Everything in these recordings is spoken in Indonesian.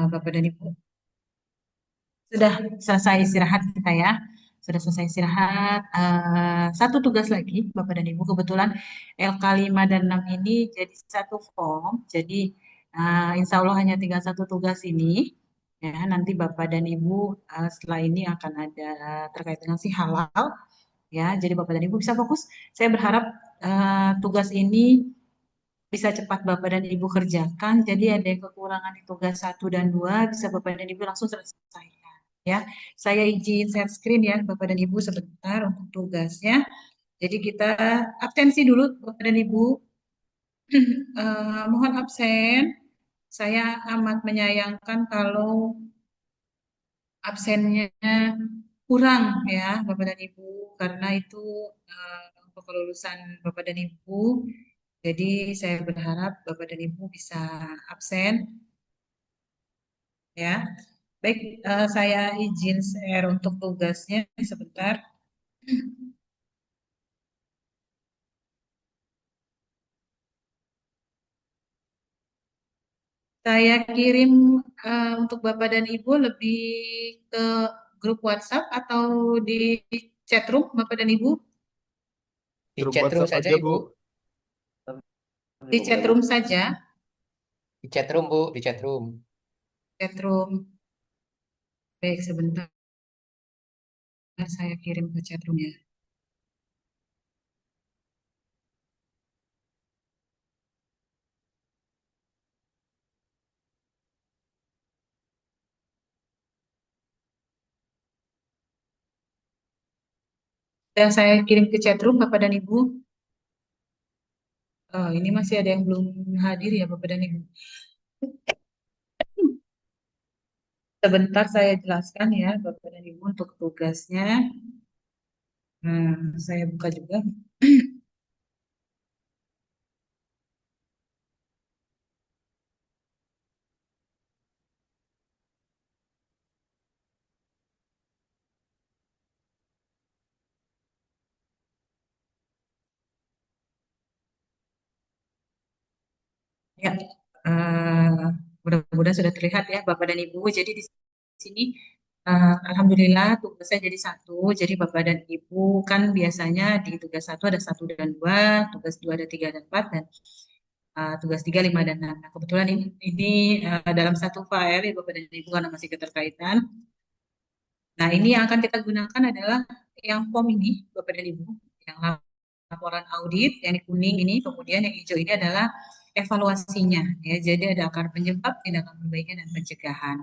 Bapak dan Ibu. Sudah selesai istirahat kita ya. Sudah selesai istirahat. Satu tugas lagi, Bapak dan Ibu. Kebetulan LK5 dan 6 ini jadi satu form. Jadi insya Allah hanya tinggal satu tugas ini. Ya, nanti Bapak dan Ibu setelah ini akan ada terkait dengan si halal. Ya, jadi Bapak dan Ibu bisa fokus. Saya berharap tugas ini bisa cepat Bapak dan Ibu kerjakan. Jadi ada yang kekurangan di tugas satu dan 2 bisa Bapak dan Ibu langsung selesaikan. Ya, saya izin share screen ya Bapak dan Ibu sebentar untuk tugasnya. Jadi kita absensi dulu Bapak dan Ibu. Mohon absen. Saya amat menyayangkan kalau absennya kurang ya Bapak dan Ibu karena itu untuk kelulusan Bapak dan Ibu. Jadi saya berharap Bapak dan Ibu bisa absen ya. Baik, saya izin share untuk tugasnya sebentar. Saya kirim untuk Bapak dan Ibu lebih ke grup WhatsApp atau di chat room Bapak dan Ibu? Di Grup chat room WhatsApp saja, aja, Bu. Ibu. Di chat room saja, Di chat room, Bu. Di chat room. chat room. Baik, sebentar saya kirim ke chat room ya. Dan saya kirim ke chat room Bapak dan Ibu. Ini masih ada yang belum hadir ya Bapak dan Ibu. Sebentar saya jelaskan ya Bapak dan Ibu untuk tugasnya. Saya buka juga. Ya, eh, mudah-mudahan sudah terlihat ya Bapak dan Ibu. Jadi di sini Alhamdulillah tugasnya jadi satu. Jadi Bapak dan Ibu kan biasanya di tugas satu ada satu dan dua, tugas dua ada tiga dan empat, dan tugas tiga, lima dan enam. Nah, kebetulan ini dalam satu file ya Bapak dan Ibu karena masih keterkaitan. Nah, ini yang akan kita gunakan adalah yang form ini Bapak dan Ibu, yang laporan audit yang di kuning ini, kemudian yang hijau ini adalah evaluasinya ya. Jadi ada akar penyebab, tindakan perbaikan dan pencegahan.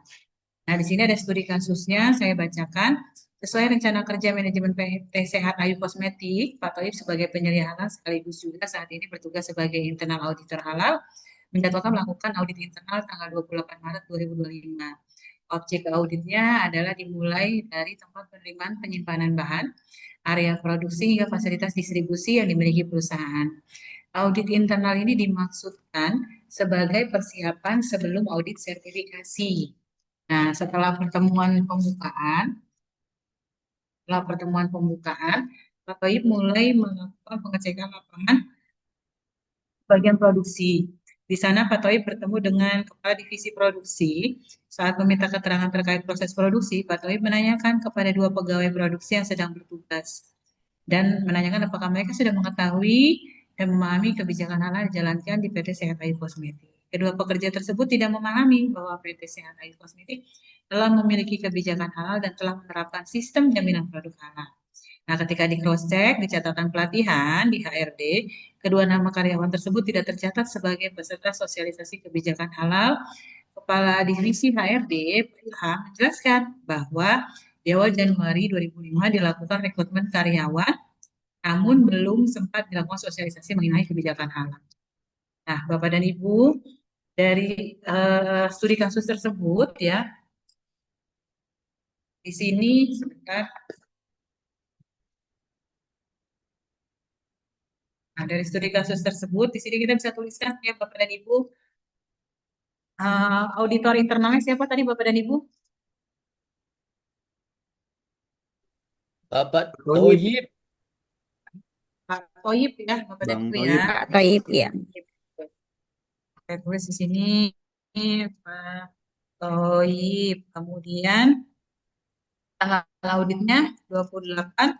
Nah, di sini ada studi kasusnya saya bacakan. Sesuai rencana kerja manajemen PT Sehat Ayu Kosmetik, Pak Toib sebagai penyelia halal sekaligus juga saat ini bertugas sebagai internal auditor halal menjadwalkan melakukan audit internal tanggal 28 Maret 2025. Objek auditnya adalah dimulai dari tempat penerimaan penyimpanan bahan, area produksi hingga fasilitas distribusi yang dimiliki perusahaan. Audit internal ini dimaksudkan sebagai persiapan sebelum audit sertifikasi. Nah, setelah pertemuan pembukaan, Pak Toib mulai melakukan pengecekan lapangan bagian produksi. Di sana Pak Toib bertemu dengan Kepala Divisi Produksi. Saat meminta keterangan terkait proses produksi, Pak Toib menanyakan kepada dua pegawai produksi yang sedang bertugas dan menanyakan apakah mereka sudah mengetahui dan memahami kebijakan halal yang dijalankan di PT Sehat Ayu Kosmetik. Kedua pekerja tersebut tidak memahami bahwa PT Sehat Ayu Kosmetik telah memiliki kebijakan halal dan telah menerapkan sistem jaminan produk halal. Nah, ketika di cross check di catatan pelatihan di HRD, kedua nama karyawan tersebut tidak tercatat sebagai peserta sosialisasi kebijakan halal. Kepala Divisi HRD, Pak Ilham, menjelaskan bahwa di awal Januari 2005 dilakukan rekrutmen karyawan, namun belum sempat dilakukan sosialisasi mengenai kebijakan halal. Nah, Bapak dan Ibu, dari studi kasus tersebut ya, di sini sebentar. Nah, dari studi kasus tersebut, di sini kita bisa tuliskan ya Bapak dan Ibu, auditor internalnya siapa tadi Bapak dan Ibu? Bapak Toyib, Toyib. Pak Toyib ya Bapak dan Bang Ibu ya. Toyib. Pak Toib ya. Saya tulis di sini Pak Toib. Kemudian tanggal auditnya 28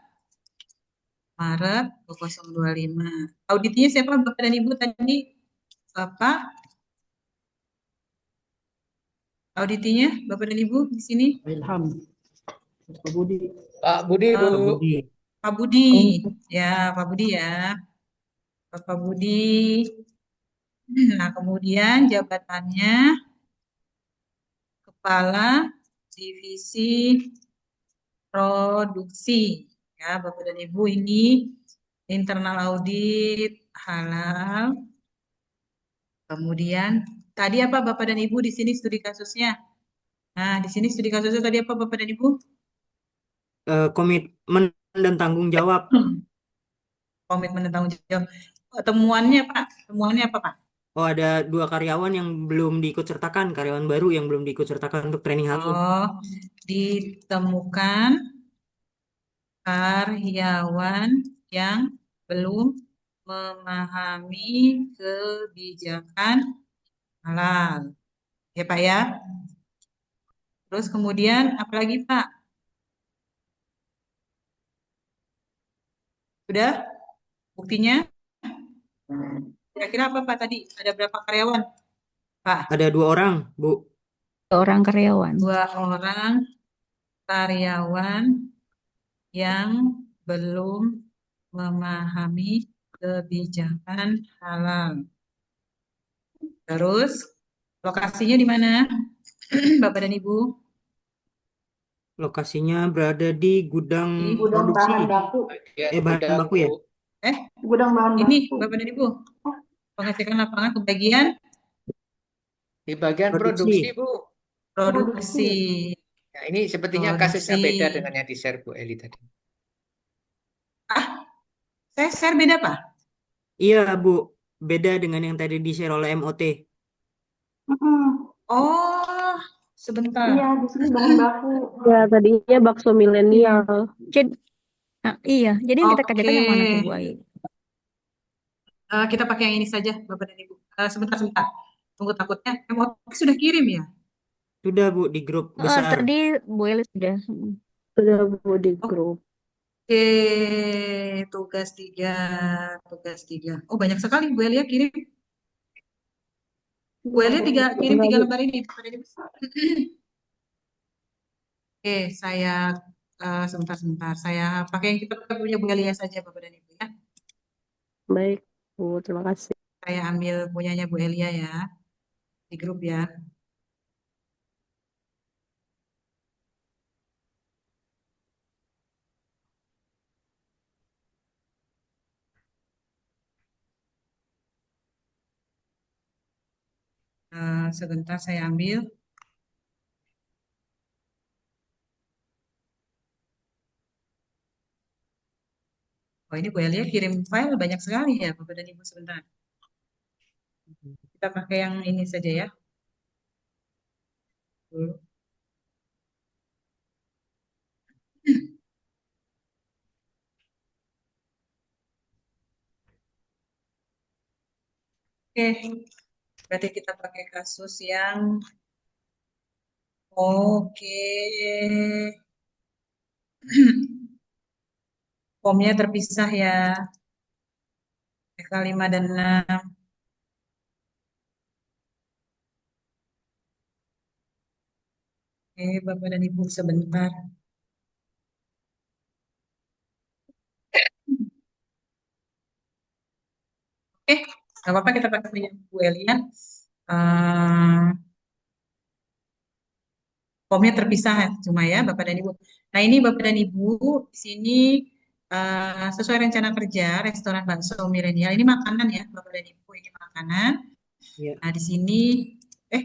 Maret 2025. Auditnya siapa Bapak dan Ibu tadi? Bapak, auditinya Bapak dan Ibu di sini? Ilham, Pak Budi. Pak Budi, Bu. Eh, Pak Budi. Pak Budi. Ya, Pak Budi ya. Bapak Budi. Nah, kemudian jabatannya Kepala Divisi Produksi. Ya, Bapak dan Ibu ini internal audit halal. Kemudian tadi apa Bapak dan Ibu di sini studi kasusnya? Nah, di sini studi kasusnya tadi apa Bapak dan Ibu? Komitmen dan tanggung jawab. Komitmen dan tanggung jawab. Temuannya Pak, temuannya apa Pak? Oh, ada dua karyawan yang belum diikut sertakan, karyawan baru yang belum diikut sertakan untuk training halal. Oh, ditemukan karyawan yang belum memahami kebijakan halal. Ya Pak ya. Terus kemudian apa lagi Pak? Sudah buktinya? Kira-kira apa Pak tadi? Ada berapa karyawan Pak? Ada dua orang, Bu. Orang karyawan. Dua orang karyawan yang belum memahami kebijakan halal. Terus lokasinya di mana, Bapak dan Ibu? Lokasinya berada di gudang Di Gudang produksi. bahan baku. Bagian Bahan gudang, baku Bu. ya? Eh, Gudang bahan ini baku. Bapak dan Ibu, pengecekan lapangan ke bagian Di bagian Produksi. produksi, Bu. produksi. Nah, ini sepertinya kasusnya Produksi. beda dengan yang di-share Bu Eli tadi. Ah, saya share beda Pak? Iya, Bu. Beda dengan yang tadi di-share oleh MOT. Oh, sebentar. Iya, di sini bahan baku. Ya, tadinya bakso milenial. Jadi, iya, jadi yang kita Oke. kerjakan yang mana tuh Bu Ai? Kita pakai yang ini saja, Bapak dan Ibu. Sebentar. Tunggu takutnya. MOT sudah kirim ya? Sudah, Bu, di grup besar. Tadi Bu Eli sudah Bu di Oh, grup. oke, tugas tiga. Oh, banyak sekali Bu Elia kirim. Bu Elia kirim tiga lembar ini. Oke, saya sebentar. Saya pakai yang kita punya Bu Elia saja, Bapak dan Ibu ya. Baik Bu, terima kasih. Saya ambil punyanya Bu Elia ya di grup ya. Sebentar saya ambil. Oh, ini Bu Elia kirim file banyak sekali ya, Bapak dan Ibu sebentar. Kita pakai yang ini saja ya. Dulu. Oke, berarti kita pakai kasus yang oke. Formnya terpisah ya. PK 5 dan 6. Oke, Bapak dan Ibu sebentar. Oke, nggak apa-apa kita pakai punya Bu Elia. Eh, Formnya terpisah cuma ya Bapak dan Ibu. Nah ini Bapak dan Ibu di sini sesuai rencana kerja restoran bakso milenial ini makanan ya Bapak dan Ibu ini makanan. Iya. Nah di sini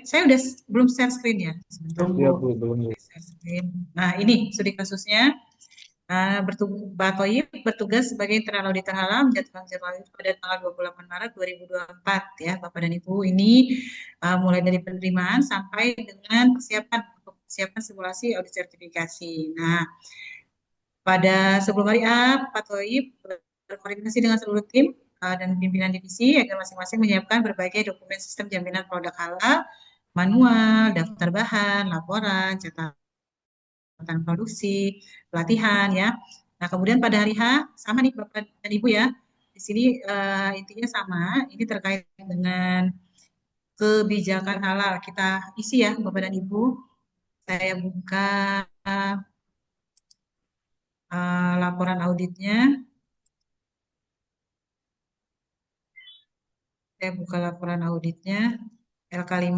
saya udah belum share screen ya sebentar. Iya, Bu, belum. Share screen. Nah ini studi kasusnya. Pak Toyib bertugas sebagai internal auditor halal menjatuhkan jadwal audit pada tanggal 28 Maret 2024 ya Bapak dan Ibu ini mulai dari penerimaan sampai dengan persiapan simulasi audit sertifikasi. Nah, pada sebelum hari A, Pak Toyib berkoordinasi dengan seluruh tim dan pimpinan divisi agar masing-masing menyiapkan berbagai dokumen sistem jaminan produk halal manual, daftar bahan, laporan, catatan produksi, pelatihan ya. Nah, kemudian pada hari H sama nih Bapak dan Ibu ya. Di sini intinya sama, ini terkait dengan kebijakan halal. Kita isi ya Bapak dan Ibu. Saya buka laporan auditnya. Saya buka laporan auditnya LK5.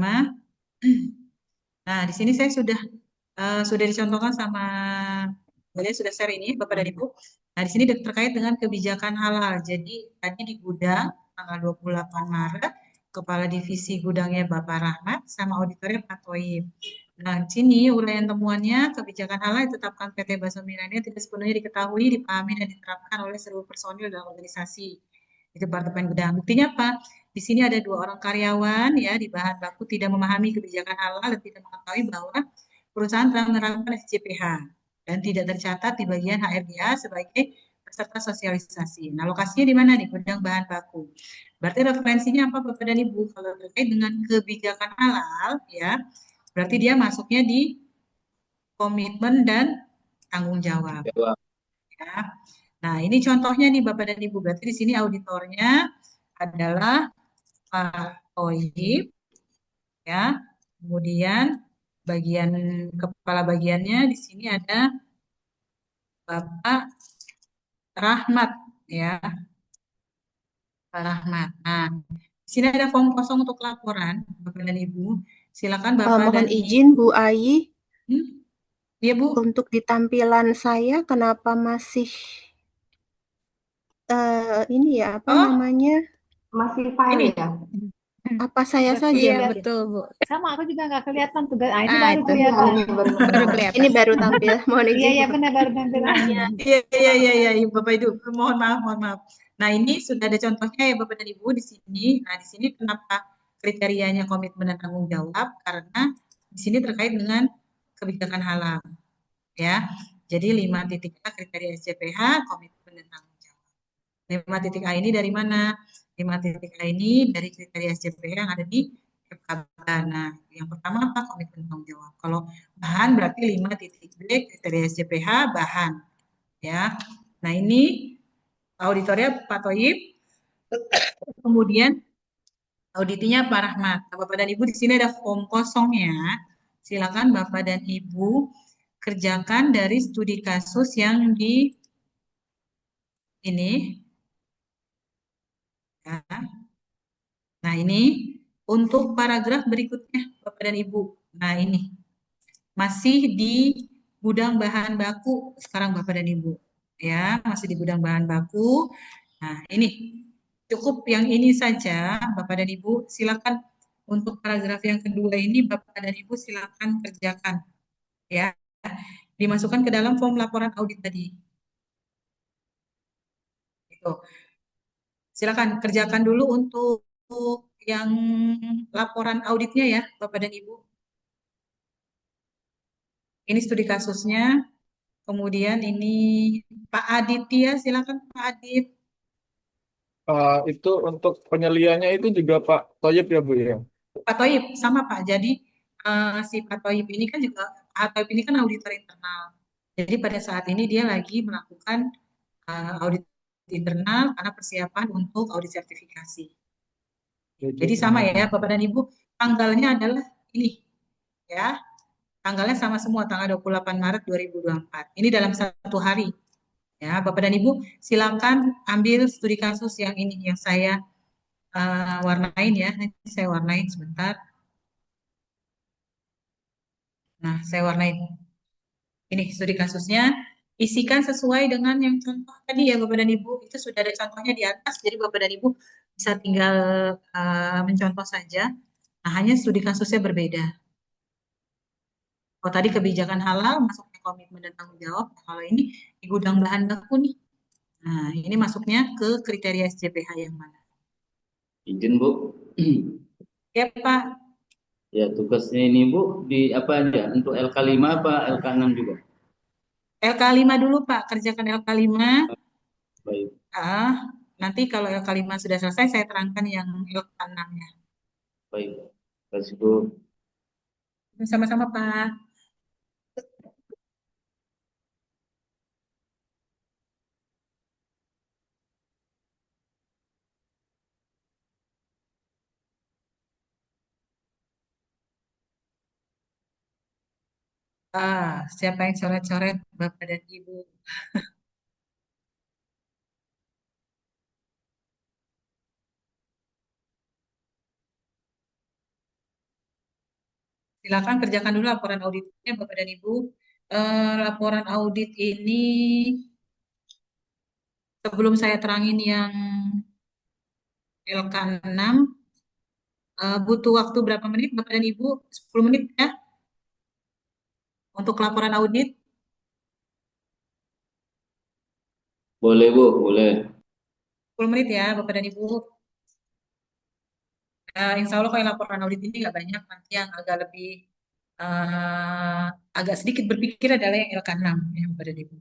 Nah, di sini saya sudah dicontohkan sama saya sudah share ini Bapak dan Ibu. Nah, di sini terkait dengan kebijakan halal. Jadi tadi di gudang tanggal 28 Maret, Kepala Divisi Gudangnya Bapak Rahmat sama auditornya Pak Toib. Nah, di sini uraian temuannya kebijakan halal yang ditetapkan PT Baso Milania tidak sepenuhnya diketahui, dipahami dan diterapkan oleh seluruh personil dalam organisasi di Departemen Gudang. Buktinya apa? Di sini ada 2 orang karyawan ya di bahan baku tidak memahami kebijakan halal dan tidak mengetahui bahwa perusahaan telah menerapkan SCPH dan tidak tercatat di bagian HRGA sebagai peserta sosialisasi. Nah, lokasinya di mana nih? Gudang bahan baku. Berarti referensinya apa Bapak dan Ibu? Kalau terkait dengan kebijakan halal ya, berarti dia masuknya di komitmen dan tanggung jawab ya. Nah, ini contohnya nih Bapak dan Ibu. Berarti di sini auditornya adalah Pak Toyib ya. Kemudian bagian kepala bagiannya di sini ada Bapak Rahmat ya, Pak Rahmat. Nah, di sini ada form kosong untuk laporan Bapak dan Ibu. Silakan Bapak dan Mohon Ibu. izin Bu Ayi, Iya Bu. untuk di tampilan saya kenapa masih ini ya apa Oh, namanya? Masih file ini. ya? Apa saya Betul, saja? iya betul Bu. Sama aku juga nggak kelihatan tugas. Ah, ini baru Iya, kelihatan. ini baru Baru kenal. kelihatan. Ini baru tampil. Mohon Iya izin. iya benar baru tampilan. Iya, iya, iya, iya, iya, Bapak Ibu. Mohon maaf, mohon maaf. Nah, ini sudah ada contohnya ya Bapak dan Ibu di sini. Nah, di sini kenapa kriterianya komitmen dan tanggung jawab? Karena di sini terkait dengan kebijakan halal, ya. Jadi 5.A kriteria SCPH, komitmen dan tanggung jawab. 5.A ini dari mana? 5.A ini dari kriteria SCPH yang ada di FKB. Nah, yang pertama apa? Komitmen dan tanggung jawab. Kalau bahan berarti 5.B kriteria SCPH bahan, ya. Nah, ini auditornya Pak Toyib, kemudian auditinya Pak Rahmat. Nah, Bapak dan Ibu di sini ada form kosongnya. Silakan Bapak dan Ibu kerjakan dari studi kasus yang di ini. Ya. Nah, ini untuk paragraf berikutnya Bapak dan Ibu. Nah, ini masih di gudang bahan baku sekarang Bapak dan Ibu. Ya, masih di gudang bahan baku. Nah, ini cukup yang ini saja, Bapak dan Ibu. Silakan untuk paragraf yang kedua ini, Bapak dan Ibu silakan kerjakan, ya. Dimasukkan ke dalam form laporan audit tadi. Itu. Silakan kerjakan dulu untuk yang laporan auditnya ya, Bapak dan Ibu. Ini studi kasusnya. Kemudian ini Pak Aditya, silakan Pak Adit. Itu untuk penyeliannya itu juga Pak Toyib ya Bu ya? Pak Toib sama Pak. Jadi si Pak Toib ini kan juga Pak Toib ini kan auditor internal. Jadi pada saat ini dia lagi melakukan audit internal karena persiapan untuk audit sertifikasi. Jadi sama ya Bapak dan Ibu, tanggalnya adalah ini ya. Tanggalnya sama semua tanggal 28 Maret 2024. Ini dalam 1 hari. Ya, Bapak dan Ibu, silakan ambil studi kasus yang ini yang saya warnain ya. Nanti saya warnain sebentar. Nah, saya warnain. Ini studi kasusnya. Isikan sesuai dengan yang contoh tadi ya Bapak dan Ibu. Itu sudah ada contohnya di atas. Jadi Bapak dan Ibu bisa tinggal mencontoh saja. Nah, hanya studi kasusnya berbeda. Kalau tadi kebijakan halal masuknya komitmen dan tanggung jawab. Kalau ini di gudang bahan baku nih. Nah, ini masuknya ke kriteria SCPH yang mana? Izin Bu. Ya Pak, Ya tugasnya ini Bu di apa aja? Untuk LK5 apa LK6 juga? LK5 dulu Pak, kerjakan LK5. Baik. Nanti kalau LK5 sudah selesai, saya terangkan yang LK6-nya. Baik. Terima kasih Bu. Sama-sama, Pak. Siapa yang coret-coret Bapak dan Ibu? Silakan kerjakan dulu laporan auditnya, Bapak dan Ibu. Laporan audit ini sebelum saya terangin yang LK6, butuh waktu berapa menit, Bapak dan Ibu? 10 menit ya, untuk laporan audit. Boleh Bu, boleh. 10 menit ya, Bapak dan Ibu. Insya Allah kalau laporan audit ini nggak banyak, nanti yang agak lebih, eh, agak sedikit berpikir adalah yang LK6 ya, Bapak dan Ibu.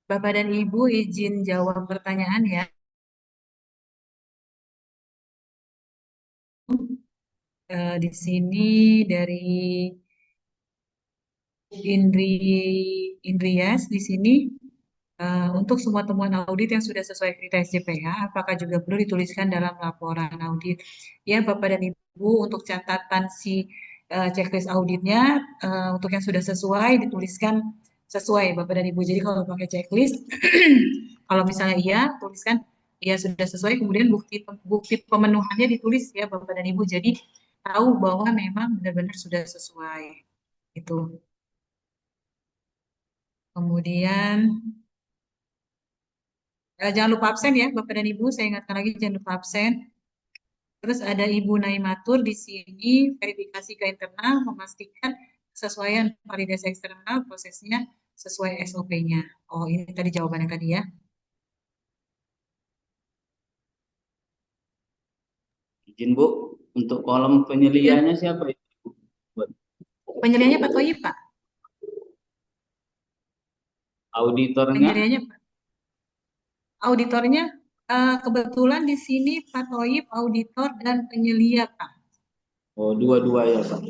Bapak dan Ibu izin jawab pertanyaan ya. Di sini dari Indrias di sini, untuk semua temuan audit yang sudah sesuai kriteria SJPH, apakah juga perlu dituliskan dalam laporan audit? Ya, Bapak dan Ibu, untuk catatan si checklist auditnya, untuk yang sudah sesuai dituliskan sesuai, Bapak dan Ibu. Jadi kalau pakai checklist, kalau misalnya iya, tuliskan iya sudah sesuai. Kemudian bukti bukti pemenuhannya ditulis ya, Bapak dan Ibu. Jadi tahu bahwa memang benar-benar sudah sesuai. Itu. Kemudian jangan lupa absen ya Bapak dan Ibu, saya ingatkan lagi jangan lupa absen. Terus ada Ibu Naimatur di sini verifikasi ke internal memastikan kesesuaian validasi eksternal prosesnya sesuai SOP-nya. Oh, ini tadi jawabannya tadi ya. Izin Bu, untuk kolom penyeliannya siapa itu? Buat Penyeliannya Pak Toyib, Pak. auditornya? Penyeliannya Pak. Auditornya kebetulan di sini Pak Toyib auditor dan penyelia, Pak. Oh, dua-dua ya Pak.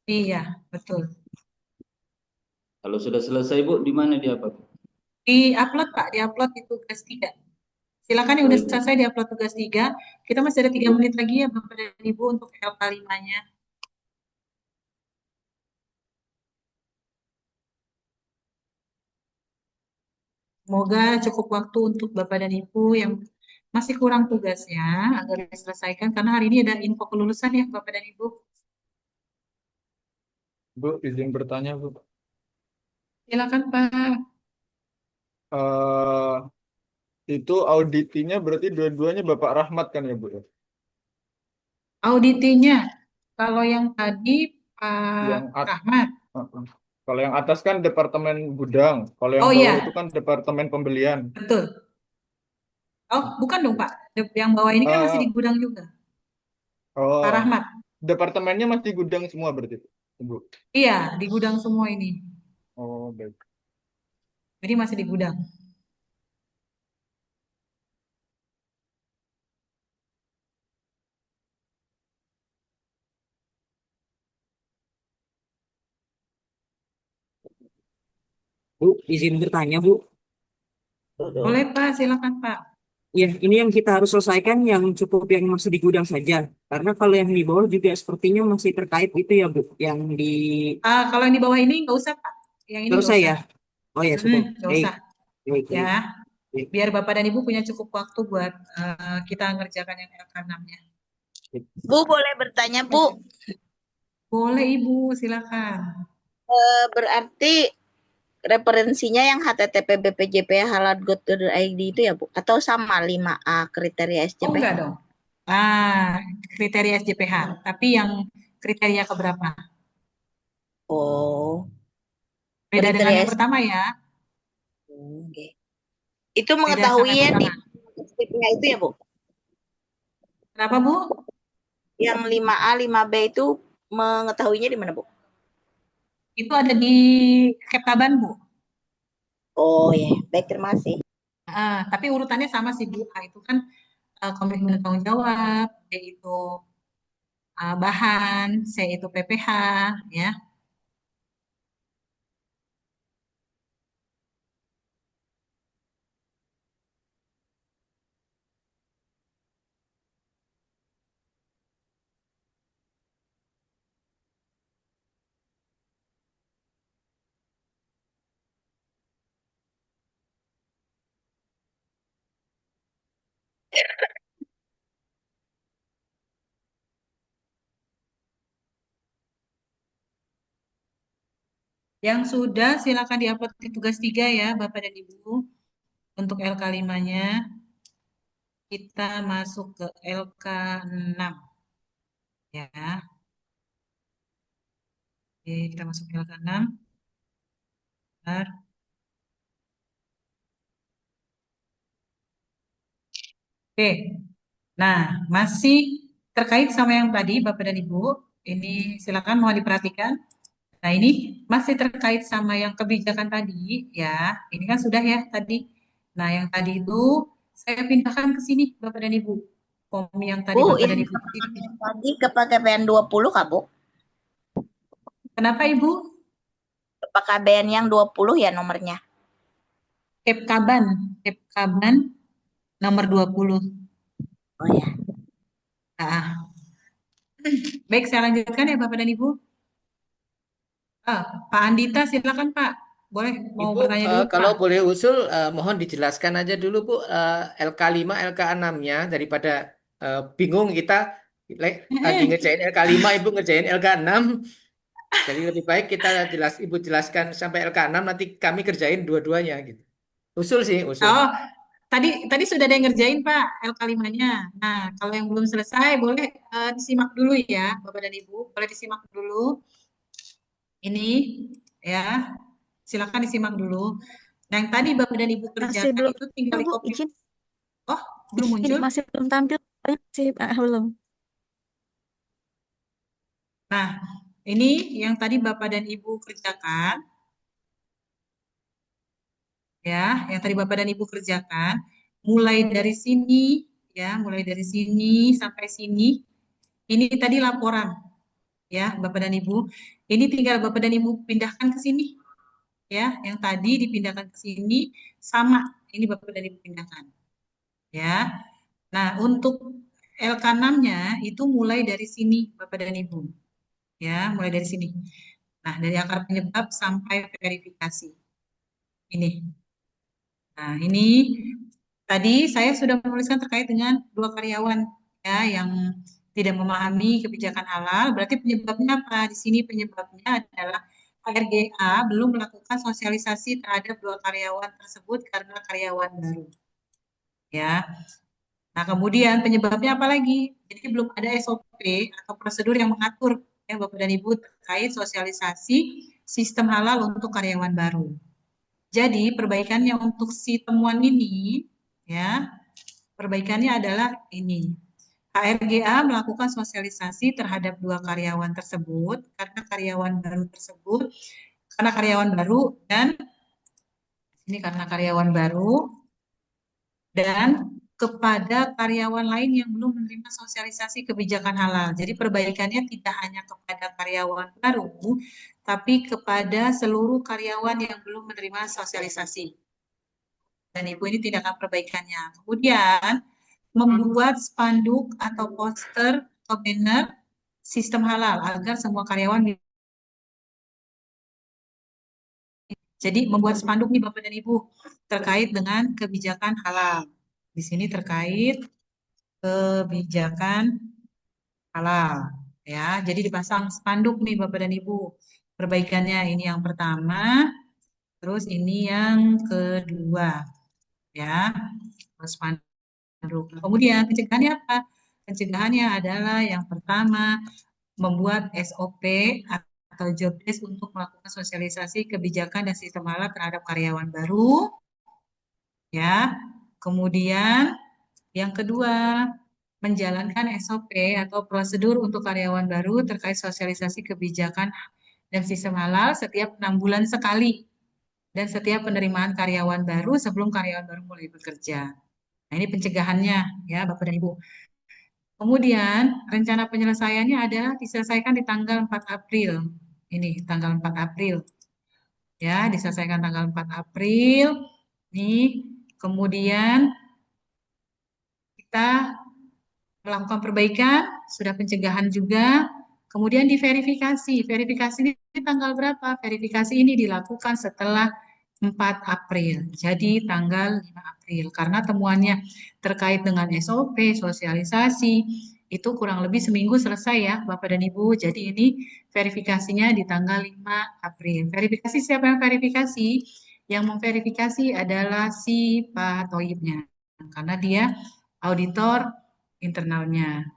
Iya, betul. Kalau sudah selesai Bu, di mana dia Pak? Di-upload Pak, di-upload di tugas 3. Silakan yang udah Baik. selesai di-upload tugas 3. Kita masih ada 3 menit lagi ya Bapak dan Ibu untuk LK5-nya. Semoga cukup waktu untuk Bapak dan Ibu yang masih kurang tugasnya agar diselesaikan karena hari ini ada info kelulusan ya Bapak dan Ibu. Bu, izin bertanya, Bu. Silakan Pak. Eh itu auditinya berarti dua-duanya Bapak Rahmat kan ya, Bu? Ya? Auditinya, kalau yang tadi Yang Pak Rahmat. Kalau yang atas kan departemen gudang, kalau yang Oh bawah iya, itu kan departemen pembelian. betul. Oh, bukan dong Pak. Yang bawah ini kan masih di Eh, gudang juga. Pak oh, Rahmat. departemennya masih gudang semua berarti, Bu? Iya, di gudang semua ini. Oh, baik. Jadi masih di gudang. Bu, izin bertanya, Bu. Boleh Pak, silakan Pak. Ya, ini yang kita harus selesaikan yang cukup yang masih di gudang saja. Karena kalau yang di bawah juga sepertinya masih terkait itu ya, Bu. Yang di Kalau yang di bawah ini nggak usah Pak. Yang ini nggak selesai usah. ya. Oh ya, sudah. Nggak Baik, usah. baik, baik. Ya, Baik. biar Bapak dan Ibu punya cukup waktu buat kita ngerjakan yang LK6-nya. Bu, boleh bertanya, Bu? Boleh Ibu, silakan. Berarti referensinya yang http bpjph.halad.go.id itu ya, Bu? Atau sama 5A kriteria Oh SJPH? enggak dong. Kriteria SJPH. Tapi yang kriteria keberapa? Oh, Beda dengan kriteria yang pertama ya. Oke. Itu Beda mengetahuinya di sangat-sangat. SJPH itu ya, Bu? Kenapa Bu? Yang 5A, 5B itu mengetahuinya di mana, Bu? Itu ada di Keptaban Bu. Oh ya, baik, terima kasih. Tapi urutannya sama sih Bu. A itu kan komitmen tanggung jawab, D itu bahan, C itu PPH, ya. Yang sudah silakan diupload di tugas 3 ya Bapak dan Ibu. Untuk LK5-nya kita masuk ke LK6 ya. Oke, kita masuk ke LK6. Bentar. Oke. Nah, masih terkait sama yang tadi Bapak dan Ibu. Ini silakan mohon diperhatikan. Nah, ini masih terkait sama yang kebijakan tadi ya. Ini kan sudah ya tadi. Nah, yang tadi itu saya pindahkan ke sini Bapak dan Ibu. Form yang tadi Bu, Bapak dan yang Ibu. tadi ke KPN 20 Kak, Bu? Kenapa Ibu? Ke KPN yang 20 ya nomornya? Kepkaban nomor 20. Oh ya. Baik, saya lanjutkan ya Bapak dan Ibu. Pak Andita, silakan Pak. Boleh mau Ibu, bertanya dulu kalau Pak. boleh usul, mohon dijelaskan aja dulu Bu, LK5, LK6-nya daripada bingung kita lagi ngerjain LK5, Ibu ngerjain LK6. Jadi lebih baik kita Ibu jelaskan sampai LK6 nanti kami kerjain dua-duanya gitu. Usul sih, usul. Oh, tadi sudah ada yang ngerjain Pak LK5-nya. Nah, kalau yang belum selesai boleh disimak dulu ya, Bapak dan Ibu. Boleh disimak dulu. Ini ya, silakan disimak dulu. Nah, yang tadi Bapak dan Ibu Masih kerjakan belum, itu tinggal di Bu, copy. izin. Oh, belum muncul? Masih belum tampil. Masih, belum. Nah, ini yang tadi Bapak dan Ibu kerjakan, ya, yang tadi Bapak dan Ibu kerjakan, mulai dari sini, ya, mulai dari sini sampai sini, ini tadi laporan, ya, Bapak dan Ibu. Ini tinggal Bapak dan Ibu pindahkan ke sini, ya, yang tadi dipindahkan ke sini, sama, ini Bapak dan Ibu pindahkan, ya. Nah, untuk LK6-nya itu mulai dari sini, Bapak dan Ibu, ya, mulai dari sini. Nah, dari akar penyebab sampai verifikasi. Ini. Nah, ini tadi saya sudah menuliskan terkait dengan dua karyawan ya yang tidak memahami kebijakan halal. Berarti penyebabnya apa? Di sini penyebabnya adalah HRGA belum melakukan sosialisasi terhadap dua karyawan tersebut karena karyawan baru. Ya. Nah, kemudian penyebabnya apa lagi? Jadi belum ada SOP atau prosedur yang mengatur ya Bapak dan Ibu terkait sosialisasi sistem halal untuk karyawan baru. Jadi perbaikannya untuk si temuan ini, ya, perbaikannya adalah ini. HRGA melakukan sosialisasi terhadap dua karyawan tersebut karena karyawan baru tersebut, karena karyawan baru dan ini karena karyawan baru dan kepada karyawan lain yang belum menerima sosialisasi kebijakan halal. Jadi perbaikannya tidak hanya kepada karyawan baru, tapi kepada seluruh karyawan yang belum menerima sosialisasi. Dan Ibu ini tindakan perbaikannya. Kemudian membuat spanduk atau poster atau banner sistem halal agar semua karyawan. Jadi membuat spanduk nih Bapak dan Ibu terkait dengan kebijakan halal. Di sini terkait kebijakan halal ya. Jadi dipasang spanduk nih Bapak dan Ibu. Perbaikannya ini yang pertama, terus ini yang kedua ya. Spanduk. Kemudian pencegahannya apa? Pencegahannya adalah yang pertama membuat SOP atau job desk untuk melakukan sosialisasi kebijakan dan sistem halal terhadap karyawan baru. Ya. Kemudian yang kedua, menjalankan SOP atau prosedur untuk karyawan baru terkait sosialisasi kebijakan dan sistem halal setiap 6 bulan sekali dan setiap penerimaan karyawan baru sebelum karyawan baru mulai bekerja. Nah, ini pencegahannya ya Bapak dan Ibu. Kemudian rencana penyelesaiannya adalah diselesaikan di tanggal 4 April. Ini tanggal 4 April. Ya, diselesaikan tanggal 4 April. Nih, kemudian kita melakukan perbaikan, sudah pencegahan juga. Kemudian diverifikasi. Verifikasi ini tanggal berapa? Verifikasi ini dilakukan setelah 4 April. Jadi tanggal 5 April. Karena temuannya terkait dengan SOP, sosialisasi, itu kurang lebih seminggu selesai ya Bapak dan Ibu. Jadi ini verifikasinya di tanggal 5 April. Verifikasi siapa yang verifikasi? Yang memverifikasi adalah si Pak Toyibnya. Karena dia auditor internalnya.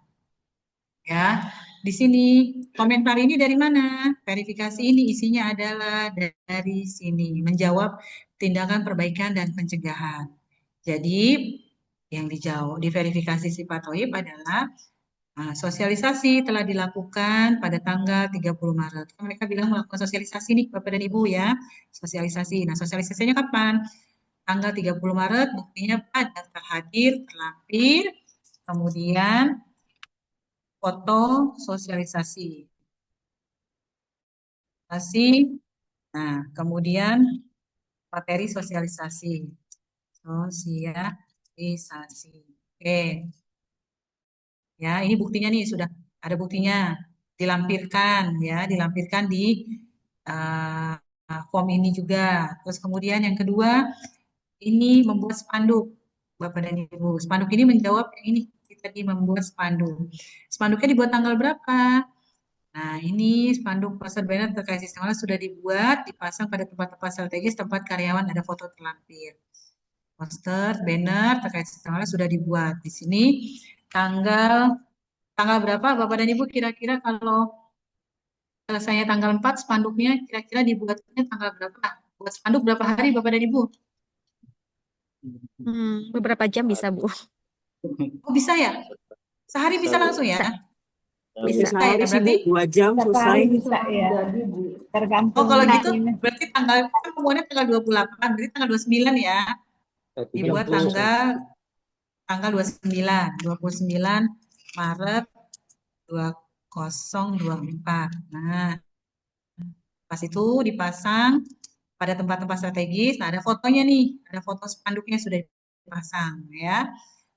Ya, di sini komentar ini dari mana? Verifikasi ini isinya adalah dari sini, menjawab tindakan perbaikan dan pencegahan. Jadi yang dijawab diverifikasi si Pak Toib adalah sosialisasi telah dilakukan pada tanggal 30 Maret. Mereka bilang melakukan sosialisasi nih Bapak dan Ibu ya, sosialisasi. Nah, sosialisasinya kapan? Tanggal 30 Maret, buktinya Pak daftar hadir, terlampir, kemudian foto sosialisasi. Nah, kemudian materi sosialisasi. Sosialisasi. Oke. Ya, ini buktinya nih sudah ada buktinya dilampirkan ya, dilampirkan di form ini juga. Terus kemudian yang kedua ini membuat spanduk Bapak dan Ibu. Spanduk ini menjawab yang ini tadi membuat spanduk. Spanduknya dibuat tanggal berapa? Nah, ini spanduk poster banner terkait sistem alarm sudah dibuat, dipasang pada tempat-tempat strategis, tempat karyawan ada foto terlampir. Poster, banner terkait sistem alarm sudah dibuat. Di sini tanggal tanggal berapa Bapak dan Ibu kira-kira kalau selesainya tanggal 4 spanduknya kira-kira dibuatnya tanggal berapa? Buat spanduk berapa hari Bapak dan Ibu? Beberapa jam bisa, Bu. Oh, bisa ya? Sehari bisa Bu. langsung ya? Bisa, Bisa bisa. Bisa ya, sehari sih Bu, berarti 2 jam Satu selesai. hari bisa ya. oh Tergantung kalau nah gitu ini. berarti tanggal kan pengumumannya tanggal 28, berarti tanggal 29 ya. Satu jam Dibuat selesai. tanggal 29 Maret 2024. Nah, pas itu dipasang pada tempat-tempat strategis. Nah, ada fotonya nih, ada foto spanduknya sudah dipasang ya.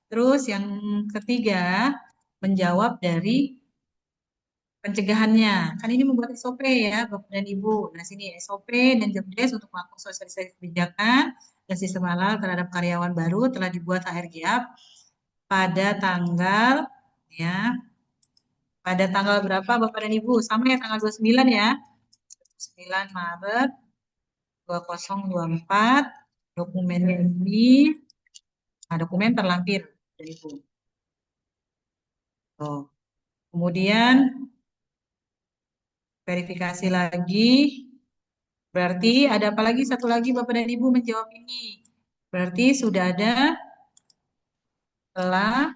Terus yang ketiga, menjawab dari pencegahannya. Kan ini membuat SOP ya, Bapak dan Ibu. Nah, sini SOP dan job desk untuk melakukan sosialisasi kebijakan dan sistem halal terhadap karyawan baru telah dibuat HRGAP pada tanggal ya, pada tanggal berapa Bapak dan Ibu? Sama ya tanggal 29 ya. 9 Maret 2024. Dokumennya ini, nah, dokumen terlampir dari Ibu. Tuh. Kemudian verifikasi lagi. Berarti ada apa lagi? Satu lagi Bapak dan Ibu menjawab ini. Berarti sudah ada telah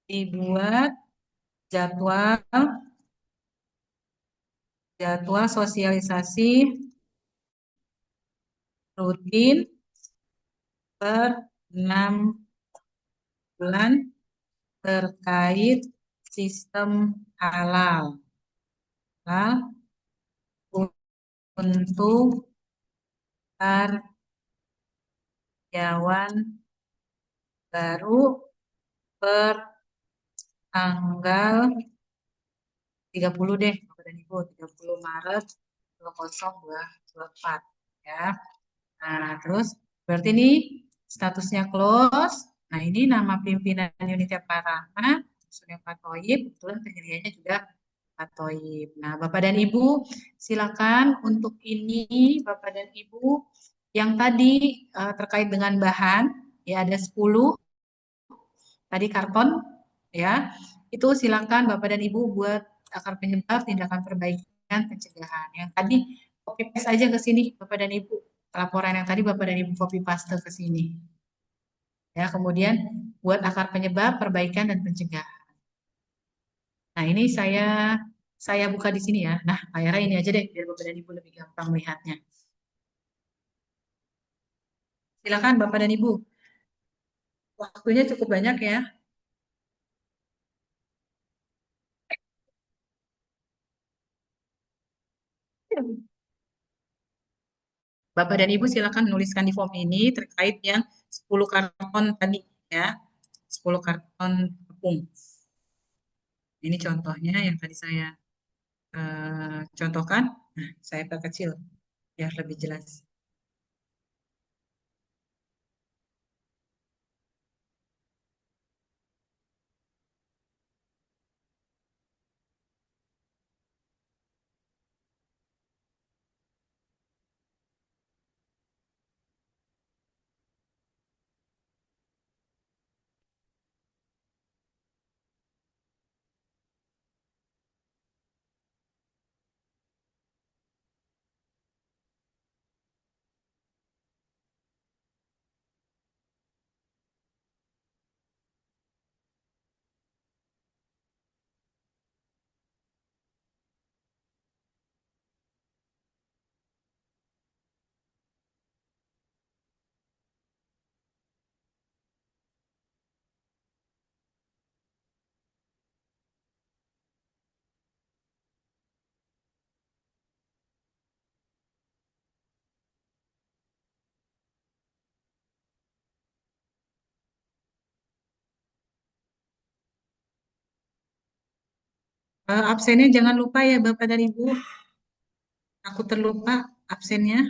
dibuat jadwal jadwal sosialisasi rutin per 6 bulan terkait sistem halal. Halal untuk karyawan baru per tanggal 30 deh, Bapak dan Ibu, 30 Maret 2024 ya. Nah, terus berarti ini statusnya close. Nah, ini nama pimpinan unitnya Pak Rahmat, Surya Pak Toib, kebetulan pendiriannya juga Pak Toib. Nah, Bapak dan Ibu, silakan untuk ini Bapak dan Ibu yang tadi terkait dengan bahan, ya ada 10 tadi karton ya. Itu silakan Bapak dan Ibu buat akar penyebab, tindakan perbaikan, pencegahan. Yang tadi copy paste aja ke sini Bapak dan Ibu. Laporan yang tadi Bapak dan Ibu copy paste ke sini. Ya, kemudian buat akar penyebab, perbaikan dan pencegahan. Nah, ini saya buka di sini ya. Nah, layarnya ini aja deh biar Bapak dan Ibu lebih gampang melihatnya. Silakan Bapak dan Ibu. Waktunya cukup banyak ya. Bapak dan Ibu silakan menuliskan di form ini terkait yang 10 karton tadi ya. 10 karton tepung. Ini contohnya yang tadi saya contohkan. Nah, saya perkecil biar lebih jelas. Absennya jangan lupa ya Bapak dan Ibu. Aku terlupa absennya.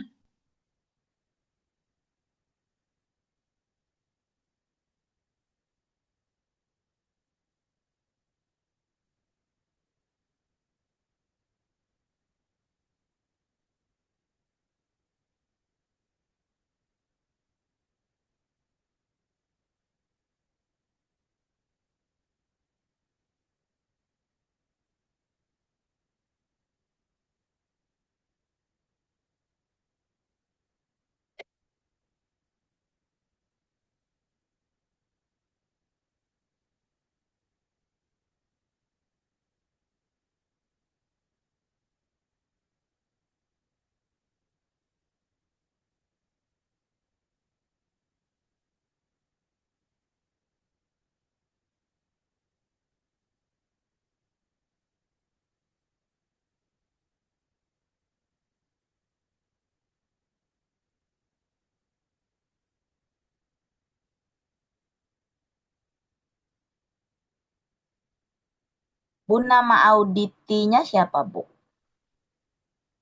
Bu, nama auditinya siapa, Bu?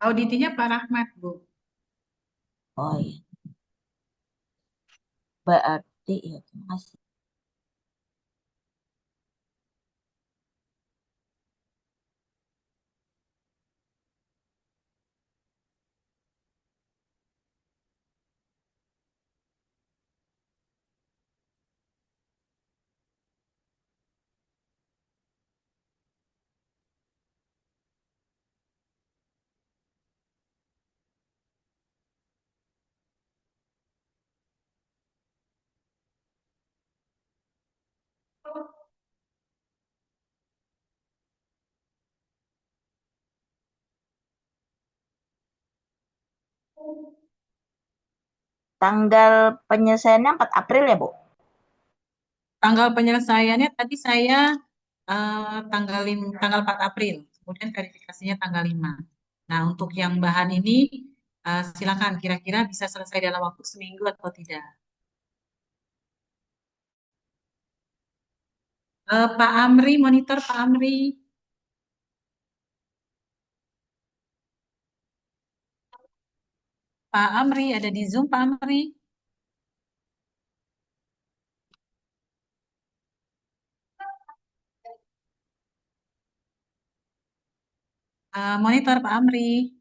Auditinya Pak Rahmat, Bu. Oh iya, berarti ya, terima kasih. Tanggal penyelesaiannya 4 April ya, Bu? Tanggal penyelesaiannya tadi saya tanggal 4 April, kemudian verifikasinya tanggal 5. Nah, untuk yang bahan ini silakan kira-kira bisa selesai dalam waktu seminggu atau tidak. Pak Amri, monitor Pak Amri. Pak Amri ada di Zoom, Pak Amri. Monitor Pak Amri.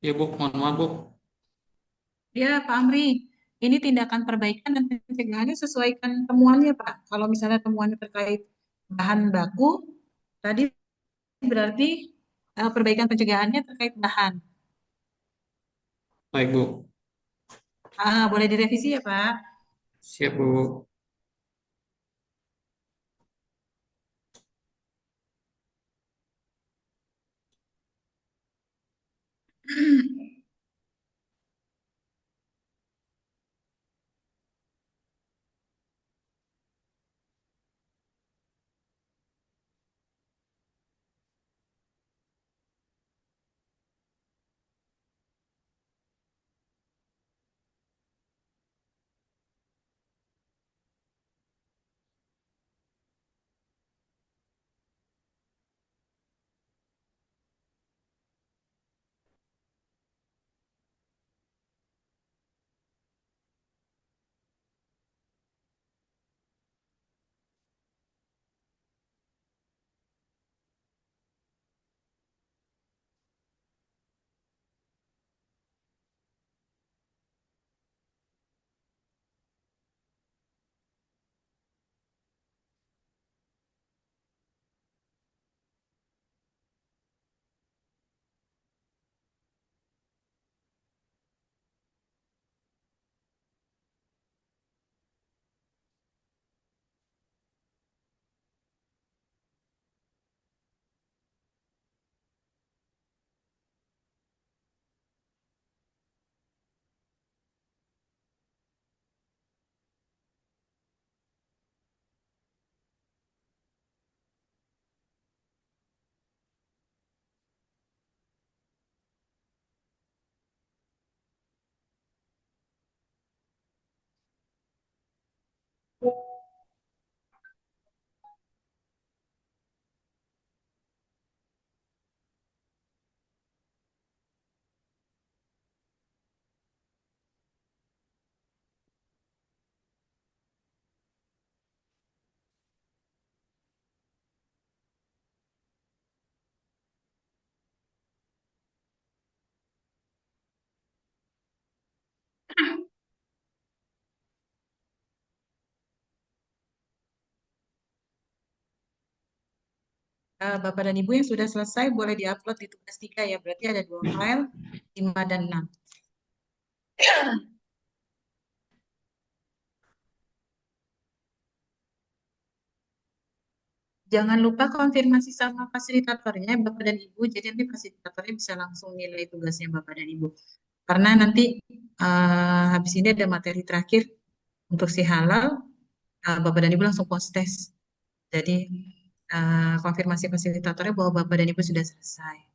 Ya Bu, mohon maaf Bu. Ya, Pak Amri. Ini tindakan perbaikan dan pencegahannya sesuaikan temuannya, Pak. Kalau misalnya temuannya terkait bahan baku, tadi berarti perbaikan pencegahannya terkait bahan. Baik Bu, Boleh direvisi ya, Pak? siap Bu. Bapak dan Ibu yang sudah selesai boleh diupload di tugas 3 ya. Berarti ada 2 file, 5 dan 6. Jangan lupa konfirmasi sama fasilitatornya, Bapak dan Ibu. Jadi nanti fasilitatornya bisa langsung nilai tugasnya Bapak dan Ibu. Karena nanti habis ini ada materi terakhir untuk si halal, Bapak dan Ibu langsung post test. Jadi konfirmasi fasilitatornya bahwa Bapak dan Ibu sudah selesai.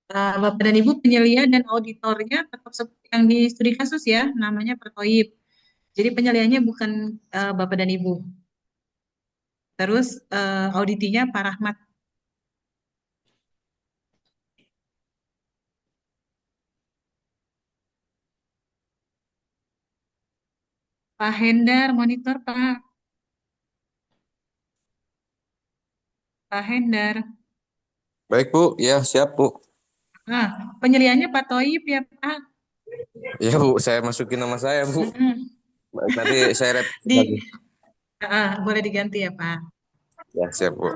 Bapak dan Ibu penyelia dan auditornya tetap seperti yang di studi kasus ya, namanya Pak Toib. Jadi penyelianya bukan Bapak dan Ibu. Terus auditinya Pak Rahmat. Pak Hendar monitor Pak. Pak Hendar. Baik Bu, ya siap Bu. Nah, penyelianya Pak Toib ya Pak. Ya Bu, saya masukin nama saya Bu. Mm-mm. Baik, nanti saya revisi lagi. Di, boleh diganti ya Pak. Ya siap Bu.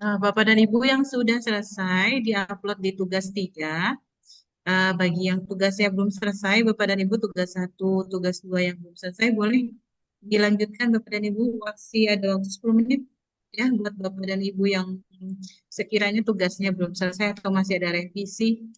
Bapak dan Ibu yang sudah selesai diupload di tugas 3. Bagi yang tugasnya belum selesai, Bapak dan Ibu tugas 1, tugas 2 yang belum selesai, boleh dilanjutkan Bapak dan Ibu, masih ada waktu 10 menit ya buat Bapak dan Ibu yang sekiranya tugasnya belum selesai atau masih ada revisi.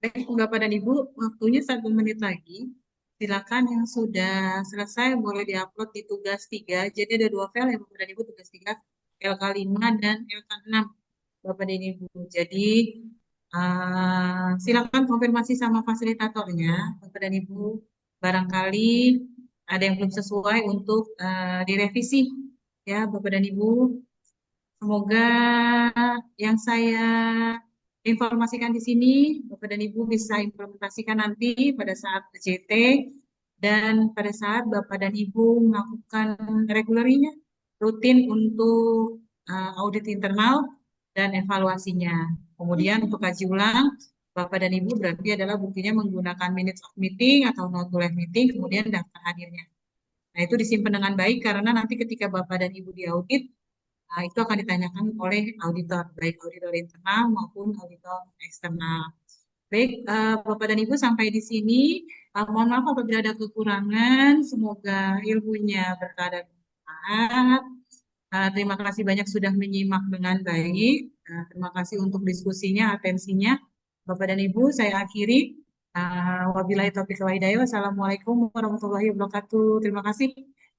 Baik, Bapak dan Ibu, waktunya 1 menit lagi. Silakan yang sudah selesai boleh diupload di tugas 3. Jadi ada 2 file ya Bapak dan Ibu, tugas 3, LK5 dan LK6. Bapak dan Ibu. Jadi silakan konfirmasi sama fasilitatornya, Bapak dan Ibu. Barangkali ada yang belum sesuai untuk direvisi ya Bapak dan Ibu. Semoga yang saya informasikan di sini Bapak dan Ibu bisa implementasikan nanti pada saat PJT dan pada saat Bapak dan Ibu melakukan regulerinya rutin untuk audit internal dan evaluasinya. Kemudian untuk kaji ulang Bapak dan Ibu berarti adalah buktinya menggunakan minutes of meeting atau note to left meeting, kemudian daftar hadirnya. Nah, itu disimpan dengan baik karena nanti ketika Bapak dan Ibu diaudit, itu akan ditanyakan oleh auditor, baik auditor internal maupun auditor eksternal. Baik, Bapak dan Ibu sampai di sini. Mohon maaf apabila ada kekurangan. Semoga ilmunya berkah dan bermanfaat. Terima kasih banyak sudah menyimak dengan baik. Terima kasih untuk diskusinya, atensinya. Bapak dan Ibu, saya akhiri. Wabillahi taufiq wal hidayah. Wassalamualaikum warahmatullahi wabarakatuh. Terima kasih.